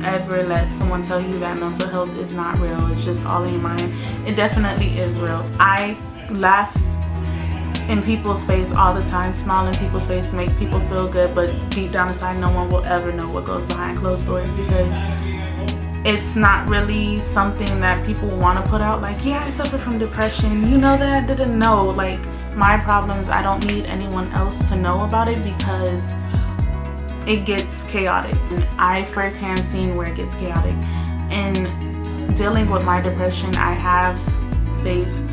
ever let someone tell you that mental health is not real. It's just all in your mind. It definitely is real. I laugh in people's face all the time, smile in people's face, make people feel good, but deep down inside, no one will ever know what goes behind closed doors, because it's not really something that people want to put out. Like, yeah, I suffer from depression, you know that? Didn't know. Like, my problems, I don't need anyone else to know about it, because it gets chaotic, and I firsthand seen where it gets chaotic. And dealing with my depression, I have faced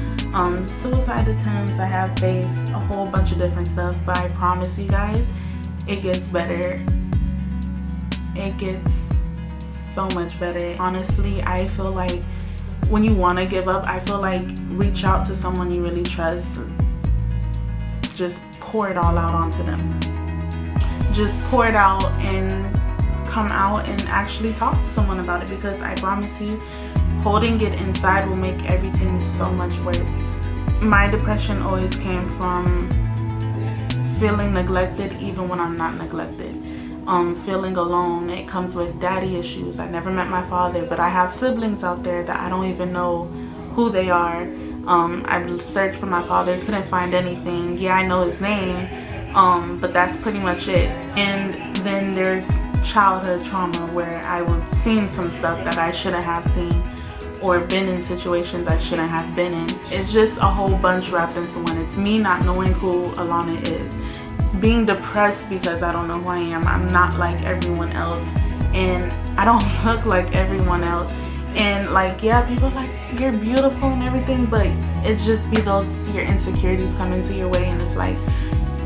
suicide attempts, I have faced a whole bunch of different stuff, but I promise you guys, it gets better. It gets so much better. Honestly, I feel like when you want to give up, I feel like reach out to someone you really trust. Just pour it all out onto them. Just pour it out, and come out and actually talk to someone about it, because I promise you, holding it inside will make everything so much worse. My depression always came from feeling neglected even when I'm not neglected. Feeling alone. It comes with daddy issues. I never met my father, but I have siblings out there that I don't even know who they are. I searched for my father, couldn't find anything. Yeah, I know his name, but that's pretty much it. And then there's childhood trauma where I was seeing some stuff that I shouldn't have seen, or been in situations I shouldn't have been in. It's just a whole bunch wrapped into one. It's me not knowing who Alana is, being depressed because I don't know who I am. I'm not like everyone else, and I don't look like everyone else. And like, yeah, people are like, you're beautiful and everything, but it just be those, your insecurities come into your way, and it's like,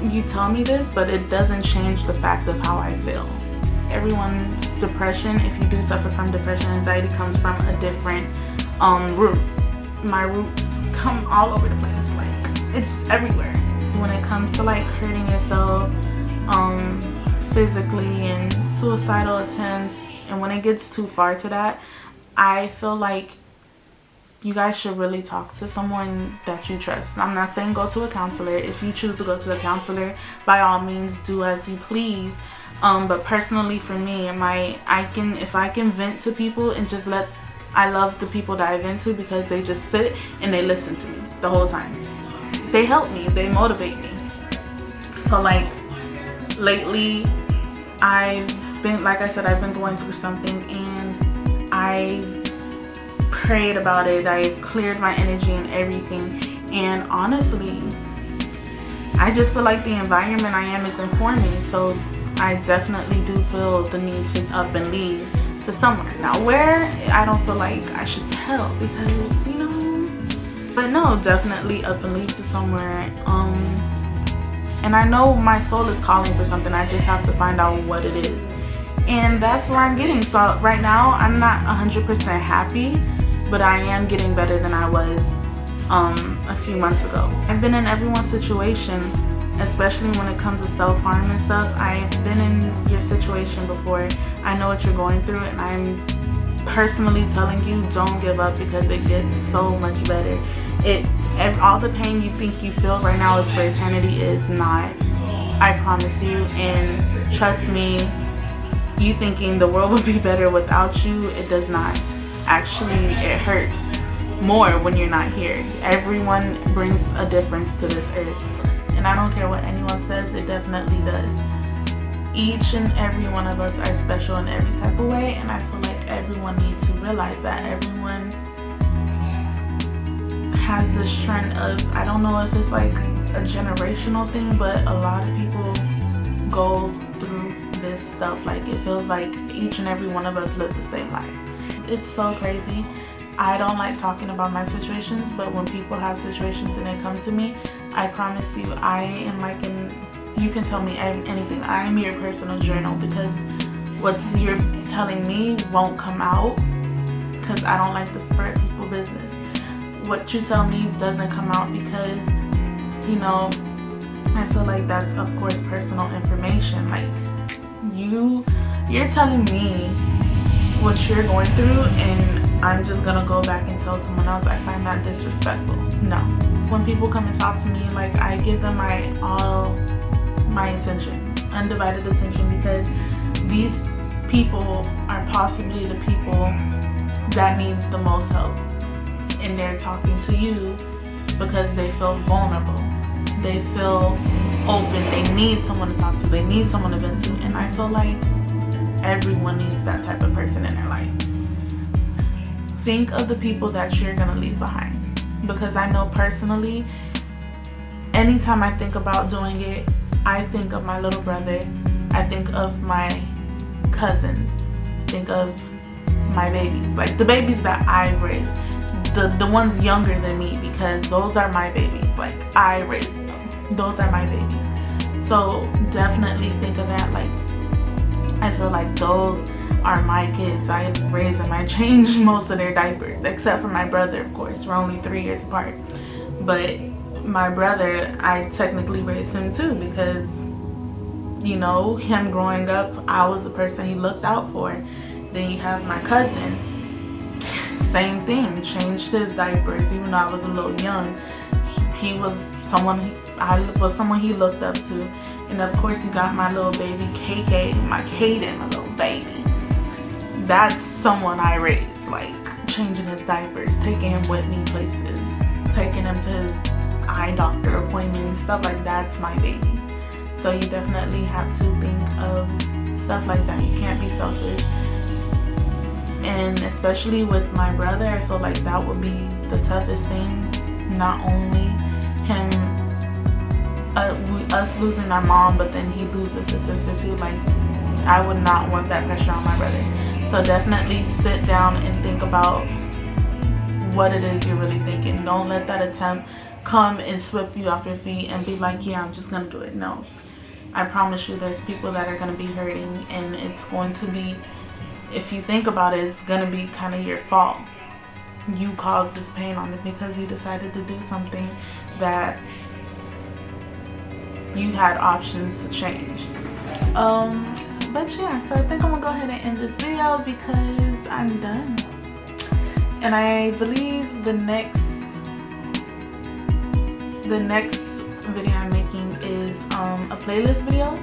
you tell me this, but it doesn't change the fact of how I feel. Everyone's depression, if you do suffer from depression, anxiety, comes from a different root. My roots come all over the place, like it's everywhere. When it comes to like hurting yourself physically and suicidal attempts, and when it gets too far to that, I feel like you guys should really talk to someone that you trust. I'm not saying go to a counselor. If you choose to go to a counselor, by all means do as you please. But personally for me, if I can vent to people and just I love the people that I vent to, because they just sit and they listen to me the whole time. They help me, they motivate me. So like lately, I've been, like I said, I've been going through something, and I prayed about it. I've cleared my energy and everything, and honestly, I just feel like the environment I am isn't for me. So I definitely do feel the need to up and leave to somewhere. Now where, I don't feel like I should tell, because you know, but no, definitely up and leave to somewhere. And I know my soul is calling for something. I just have to find out what it is, and that's where I'm getting. So right now I'm not 100% happy, but I am getting better than I was a few months ago. I've been in everyone's situation, especially when it comes to self-harm and stuff. I've been in your situation before. I know what you're going through, and I'm personally telling you, don't give up, because it gets so much better. All the pain you think you feel right now is for eternity is not. I promise you. And trust me, you thinking the world would be better without you, it does not. Actually, it hurts more when you're not here. Everyone brings a difference to this earth, and I don't care what anyone says, it definitely does. Each and every one of us are special in every type of way, and I feel like everyone needs to realize that. Everyone has this trend of, I don't know if it's like a generational thing, but a lot of people go through this stuff. Like, it feels like each and every one of us live the same life. It's so crazy. I don't like talking about my situations, but when people have situations and they come to me, I promise you, I am like you can tell me anything. I am your personal journal, because what you're telling me won't come out, because I don't like to spread people's business. What you tell me doesn't come out because, you know, I feel like that's, of course, personal information. Like, you're telling me what you're going through, and I'm just gonna go back and tell someone else. I find that disrespectful. No. When people come and talk to me, like, I give them my attention, undivided attention, because these people are possibly the people that needs the most help, and they're talking to you because they feel vulnerable, they feel open, they need someone to talk to, they need someone to vent to, and I feel like everyone needs that type of person in their life. Think of the people that you're gonna leave behind, because I know personally, anytime I think about doing it, I think of my little brother, I think of my cousins, think of my babies, like the babies that I've raised, the ones younger than me, because those are my babies. Like, I raised them, those are my babies. So definitely think of that. Like, I feel like those are my kids. I raised them, I changed most of their diapers, except for my brother, of course. We're only 3 years apart, but my brother, I technically raised him too, because you know, him growing up, I was the person he looked out for. Then you have my cousin, same thing, changed his diapers even though I was a little young. He was someone he looked up to. And of course you got my little baby KK, my Kaden, my little baby. That's someone I raised, like changing his diapers, taking him with me places, taking him to his eye doctor appointments, stuff like that's my baby. So you definitely have to think of stuff like that. You can't be selfish. And especially with my brother, I feel like that would be the toughest thing. Not only him, us losing our mom, but then he loses his sister too. Like, I would not want that pressure on my brother. So definitely sit down and think about what it is you're really thinking. Don't let that attempt come and sweep you off your feet and be like, yeah, I'm just gonna do it. No, I promise you there's people that are gonna be hurting, and it's going to be, if you think about it, it's gonna be kind of your fault. You caused this pain on it because you decided to do something that you had options to change. But yeah, so I think I'm gonna go ahead and end this video because I'm done. And I believe the next video I'm making is a playlist video.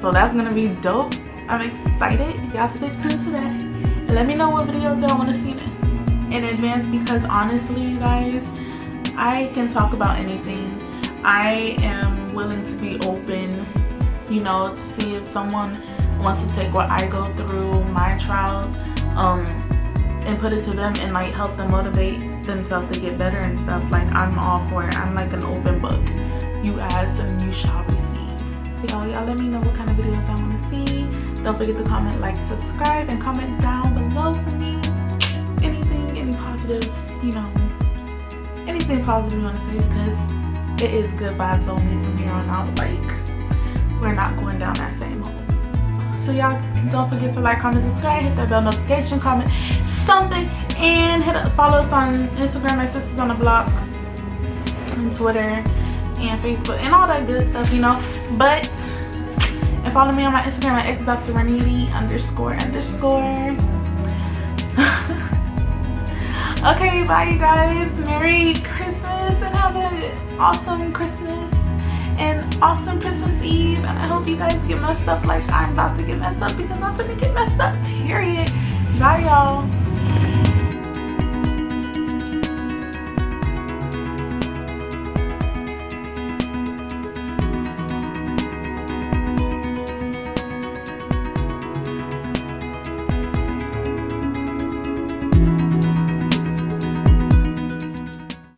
So that's gonna be dope. I'm excited. Y'all stay tuned to that. And let me know what videos y'all want to see in advance, because honestly, you guys, I can talk about anything. I am willing to be open, you know, to see if someone wants to take what I go through, my trials, and put it to them and like help them motivate themselves to get better and stuff. Like, I'm all for it. I'm like an open book. You ask and you shall receive. Y'all let me know what kind of videos I want to see. Don't forget to comment, like, subscribe, and comment down below for me. Anything, any positive, you know, anything positive you want to say, because it is good vibes only from here on out. Like, we're not going down that same hole. So y'all don't forget to like, comment, subscribe, hit that bell notification, comment something, and follow us on Instagram, my sisters on the block, and Twitter and Facebook and all that good stuff, you know. But and follow me on my Instagram at x.serenity__. Okay, bye you guys. Merry Christmas and have an awesome Christmas and awesome Christmas Eve. And I hope you guys get messed up like I'm about to get messed up, because I'm gonna get messed up, period. Bye y'all.